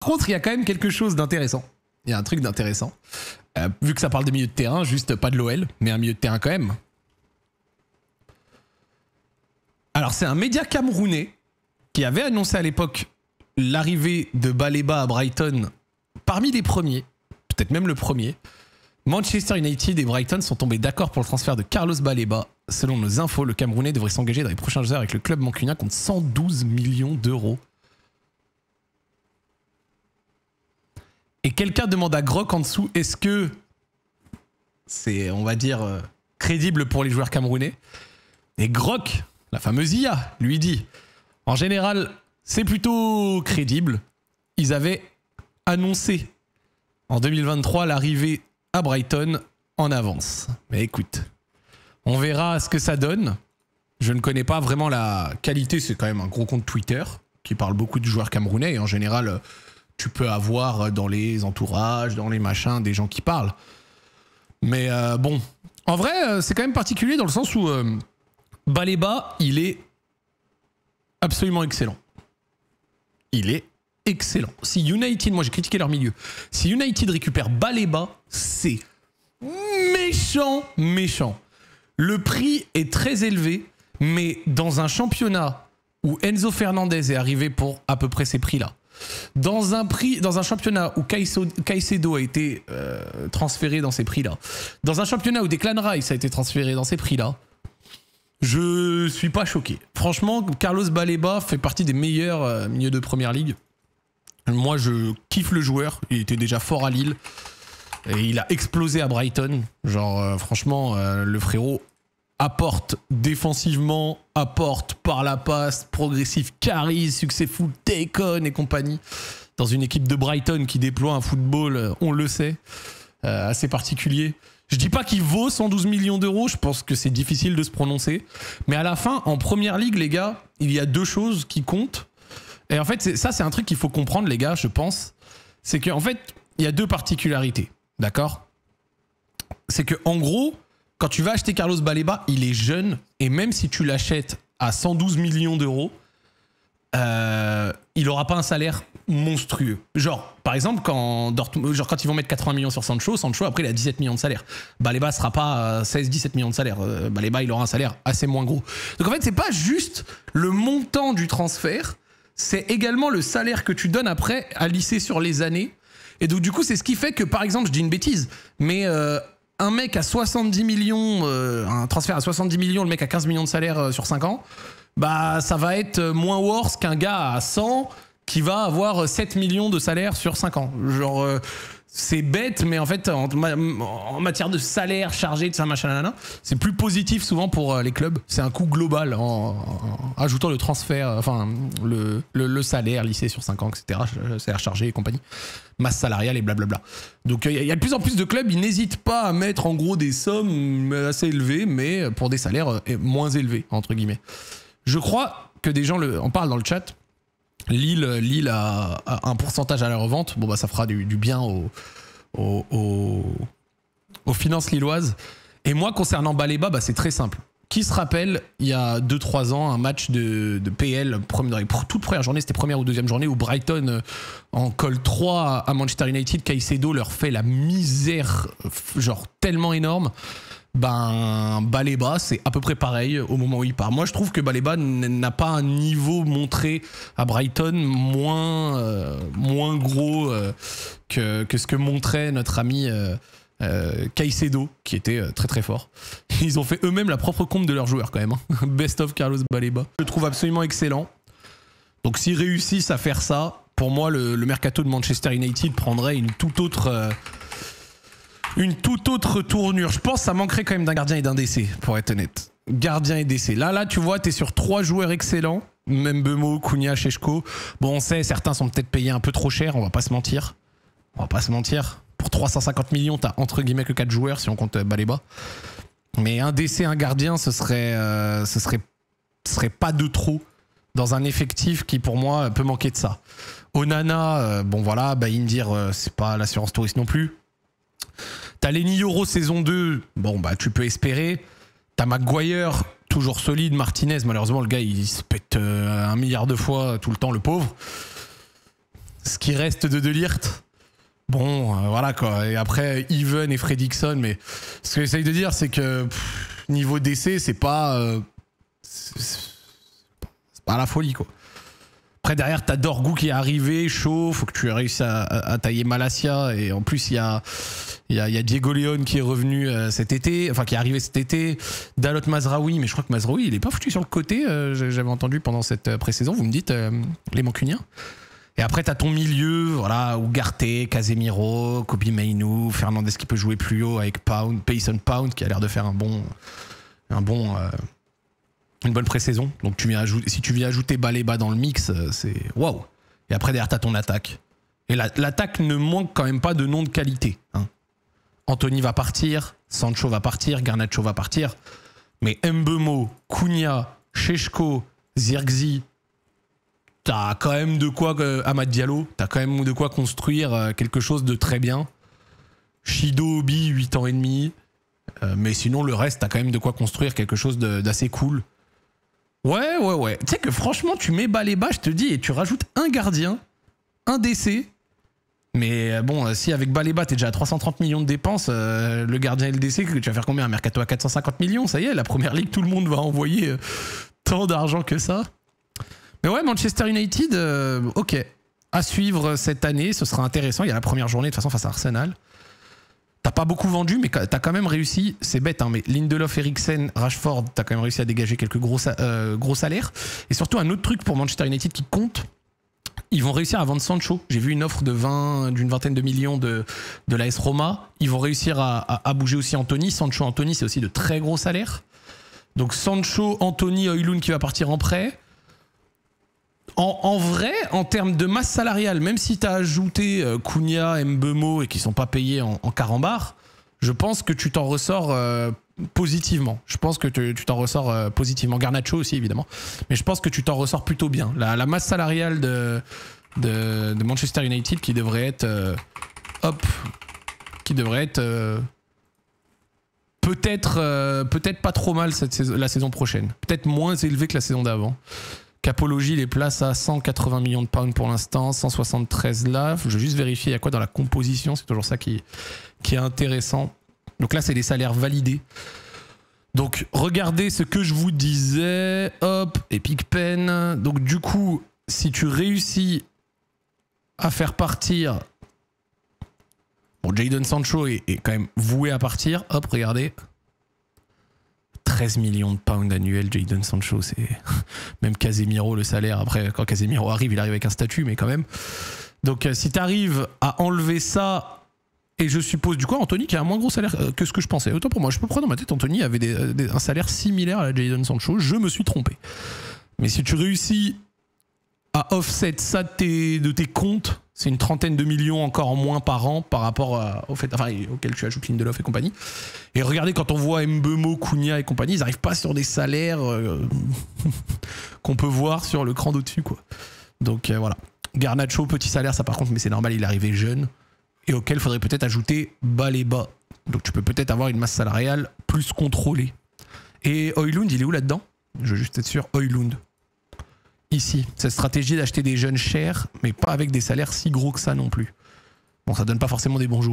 Par contre, il y a quand même quelque chose d'intéressant. Il y a un truc d'intéressant. Vu que ça parle de milieu de terrain, juste pas de l'OL, mais un milieu de terrain quand même. Alors, c'est un média camerounais qui avait annoncé à l'époque l'arrivée de Baleba à Brighton parmi les premiers, peut-être même le premier. Manchester United et Brighton sont tombés d'accord pour le transfert de Carlos Baleba. Selon nos infos, le Camerounais devrait s'engager dans les prochaines heures avec le club mancunien contre 112 millions d'euros. Et quelqu'un demande à Grok en dessous, est-ce que c'est, on va dire, crédible pour les joueurs camerounais? Et Grok, la fameuse IA, lui dit, en général, c'est plutôt crédible. Ils avaient annoncé en 2023 l'arrivée à Brighton en avance. Mais écoute, on verra ce que ça donne. Je ne connais pas vraiment la qualité, c'est quand même un gros compte Twitter qui parle beaucoup de joueurs camerounais et en général... Tu peux avoir dans les entourages, dans les machins, des gens qui parlent. Mais bon, en vrai, c'est quand même particulier dans le sens où Baleba, il est absolument excellent. Il est excellent. Si United, moi j'ai critiqué leur milieu, si United récupère Baleba, c'est méchant, méchant. Le prix est très élevé, mais dans un championnat où Enzo Fernandez est arrivé pour à peu près ces prix-là, dans un championnat où Caicedo a été transféré dans ces prix-là, dans un championnat où Declan Rice a été transféré dans ces prix-là, je suis pas choqué. Franchement, Carlos Baleba fait partie des meilleurs milieux de première ligue. Moi, je kiffe le joueur. Il était déjà fort à Lille et il a explosé à Brighton. Genre, franchement, le frérot apporte défensivement, apporte par la passe, progressif, charisme, successful, take-on et compagnie. Dans une équipe de Brighton qui déploie un football, on le sait, assez particulier. Je dis pas qu'il vaut 112 millions d'euros, je pense que c'est difficile de se prononcer. Mais à la fin, en première ligue, les gars, il y a deux choses qui comptent. Et en fait, ça, c'est un truc qu'il faut comprendre, les gars, je pense. C'est qu'en fait, il y a deux particularités, d'accord? C'est que en gros, quand tu vas acheter Carlos Baleba, il est jeune et même si tu l'achètes à 112 millions d'euros, il n'aura pas un salaire monstrueux. Genre, par exemple, quand ils vont mettre 80 millions sur Sancho, après il a 17 millions de salaire. Baleba ne sera pas à 16-17 millions de salaire. Baleba, il aura un salaire assez moins gros. Donc en fait, c'est pas juste le montant du transfert, c'est également le salaire que tu donnes après à lisser sur les années. Et donc du coup, c'est ce qui fait que, par exemple, je dis une bêtise, mais... un mec à 70 millions, un transfert à 70 millions, le mec à 15 millions de salaire sur 5 ans, bah ça va être moins worse qu'un gars à 100 qui va avoir 7 millions de salaire sur 5 ans. Genre, c'est bête, mais en fait, en matière de salaire chargé de ça, machin, nanana, c'est plus positif souvent pour les clubs. C'est un coût global en ajoutant le transfert, enfin, le salaire lissé sur 5 ans, etc., salaire chargé et compagnie, masse salariale et blablabla. Donc, il y a de plus en plus de clubs, ils n'hésitent pas à mettre en gros des sommes assez élevées, mais pour des salaires moins élevés, entre guillemets. Je crois que des gens en parlent dans le chat. Lille a un pourcentage à la revente. Bon, bah, ça fera du bien aux finances lilloises. Et moi, concernant Baleba, bah, c'est très simple. Qui se rappelle, il y a 2-3 ans, un match de PL, toute première journée, c'était première ou deuxième journée, où Brighton en colle 3 à Manchester United, Caicedo leur fait la misère, genre tellement énorme. Ben, Baleba, c'est à peu près pareil au moment où il part. Moi, je trouve que Baleba n'a pas un niveau montré à Brighton moins gros que ce que montrait notre ami Caicedo, qui était très très fort. Ils ont fait eux-mêmes la propre compte de leurs joueurs quand même. Hein. Best of Carlos Baleba. Je le trouve absolument excellent. Donc s'ils réussissent à faire ça, pour moi, le mercato de Manchester United prendrait une toute autre tournure. Je pense que ça manquerait quand même d'un gardien et d'un DC, pour être honnête. Gardien et DC. Là, tu vois, t'es sur 3 joueurs excellents. Mbeumo, Cunha, Šeško. Bon, on sait, certains sont peut-être payés un peu trop cher, on va pas se mentir. Pour 350 millions, t'as entre guillemets que 4 joueurs si on compte Baleba. Mais un DC, un gardien, ce serait pas de trop dans un effectif qui, pour moi, peut manquer de ça. Onana, bon voilà, Indir, c'est pas l'assurance touriste non plus. T'as Lenny Yoro saison 2, bon bah tu peux espérer. T'as Maguire, toujours solide. Martinez, malheureusement le gars il se pète 1 milliard de fois tout le temps, le pauvre. ce qui reste de Ligt. Bon, voilà quoi. Et après, Even et Fredrickson, mais ce que j'essaye de dire, c'est que niveau DC, c'est pas la folie quoi. Après, derrière, t'as Dorgu qui est arrivé, chaud. Faut que tu réussisses à tailler Malacia. Et en plus, il y a Diego Leon qui est revenu cet été. Enfin, qui est arrivé cet été. Dalot Mazraoui. Mais je crois que Mazraoui, il est pas foutu sur le côté. J'avais entendu pendant cette pré-saison. Vous me dites, les Mancuniens. Et après, t'as ton milieu. Voilà. Ugarte, Casemiro, Kobe Mainoo, Fernandez qui peut jouer plus haut avec Pound, Payson Pound qui a l'air de faire une bonne pré-saison. Donc si tu viens ajouter Baleba dans le mix, c'est waouh. Et après derrière t'as ton attaque. Et l'attaque ne manque quand même pas de nom de qualité. Hein. Anthony va partir, Sancho va partir, Garnacho va partir. Mais Mbeumo, Cunha, Šeško, Zirkzee, t'as quand même de quoi, Amad Diallo, t'as quand même de quoi construire quelque chose de très bien. Shido Obi, 8 ans et demi. Mais sinon le reste, t'as quand même de quoi construire quelque chose d'assez cool. Ouais. Tu sais que franchement, tu mets Baleba, je te dis, et tu rajoutes un gardien, un DC. Mais bon, si avec Baleba, t'es déjà à 330 millions de dépenses, le gardien et le DC, tu vas faire combien? Un mercato à 450 millions? Ça y est, la première ligue, tout le monde va envoyer tant d'argent que ça. Mais ouais, Manchester United, ok. À suivre cette année, ce sera intéressant. Il y a la première journée, de toute façon, face à Arsenal. T'as pas beaucoup vendu, mais t'as quand même réussi, c'est bête, hein, mais Lindelof, Eriksen, Rashford, t'as quand même réussi à dégager quelques gros salaires. Et surtout, un autre truc pour Manchester United qui compte, ils vont réussir à vendre Sancho. J'ai vu une offre d'une vingtaine de millions de l'AS Roma. Ils vont réussir à bouger aussi Anthony. Sancho, Anthony, c'est aussi de très gros salaires. Donc Sancho, Anthony, Højlund qui va partir en prêt. En vrai, en termes de masse salariale, même si tu as ajouté Cunha, Mbeumo et qui sont pas payés en carambar, je pense que tu t'en ressors positivement. Je pense que tu t'en ressors positivement. Garnacho aussi, évidemment. Mais je pense que tu t'en ressors plutôt bien. La masse salariale de Manchester United qui devrait être... peut-être pas trop mal la saison prochaine. Peut-être moins élevé que la saison d'avant. Capologie les place à 180 millions de pounds pour l'instant, 173 là. Je vais juste vérifier il y a quoi dans la composition, c'est toujours ça qui est intéressant. Donc là, c'est les salaires validés. Donc regardez ce que je vous disais. Hop, Epic Pen. Donc du coup, si tu réussis à faire partir... Bon, Jadon Sancho est quand même voué à partir. Hop, regardez. 13 millions de pounds annuels, Jadon Sancho, c'est même Casemiro le salaire. Après, quand Casemiro arrive, il arrive avec un statut, mais quand même. Donc, si tu arrives à enlever ça, et je suppose, du coup, Anthony qui a un moins gros salaire que ce que je pensais. Autant pour moi, je peux prendre dans ma tête, Anthony avait un salaire similaire à la Jadon Sancho. Je me suis trompé. Mais si tu réussis à offset ça de tes comptes, c'est une trentaine de millions encore en moins par an par rapport auquel tu ajoutes Lindelof et compagnie. Et regardez, quand on voit Mbeumo, Cunha et compagnie, ils n'arrivent pas sur des salaires qu'on peut voir sur le cran d'au-dessus, quoi. Donc voilà. Garnacho, petit salaire, ça par contre, mais c'est normal, il est arrivé jeune. Et auquel il faudrait peut-être ajouter Baleba. Donc tu peux peut-être avoir une masse salariale plus contrôlée. Et Højlund, il est où là-dedans? Je veux juste être sûr. Højlund. Ici, cette stratégie d'acheter des jeunes chers, mais pas avec des salaires si gros que ça non plus. Bon, ça donne pas forcément des bons joueurs.